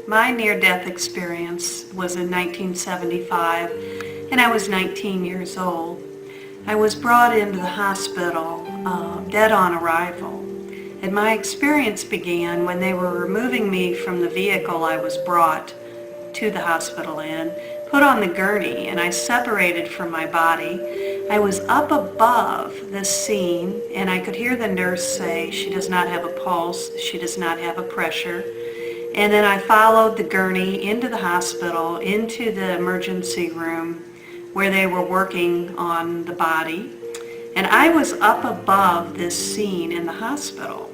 My near-death experience was in 1975, and I was 19 years old. I was brought into the hospital dead on arrival, and my experience began when they were removing me from the vehicle I was brought to the hospital in, put on the gurney, and I separated from my body. I was up above this scene, and I could hear the nurse say, "She does not have a pulse, she does not have a pressure." And then I followed the gurney into the hospital, into the emergency room where they were working on the body. And I was up above this scene in the hospital.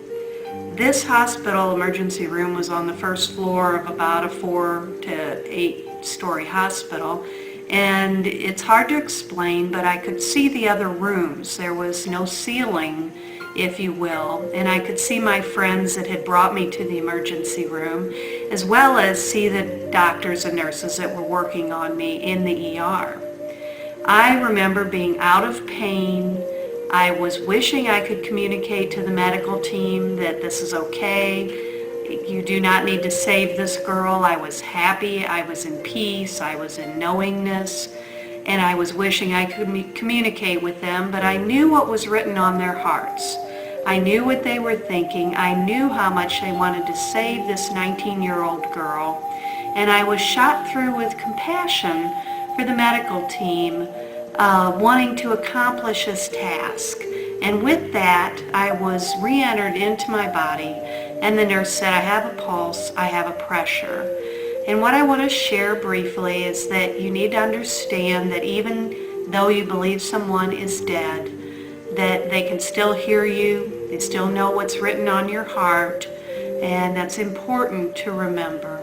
This hospital emergency room was on the first floor of about a 4 to 8 story hospital. And it's hard to explain, but I could see the other rooms. There was no ceiling, if you will, and I could see my friends that had brought me to the emergency room, as well as see the doctors and nurses that were working on me in the ER. I remember being out of pain. I was wishing I could communicate to the medical team that this is okay. You do not need to save this girl. I was happy. I was in peace. I was in knowingness. And I was wishing I could communicate with them, but I knew what was written on their hearts. I knew what they were thinking. I knew how much they wanted to save this 19-year-old girl. And I was shot through with compassion for the medical team, wanting to accomplish this task. And with that, I was re-entered into my body, and the nurse said, "I have a pulse, I have a pressure." And what I want to share briefly is that you need to understand that even though you believe someone is dead, that they can still hear you, they still know what's written on your heart, and that's important to remember.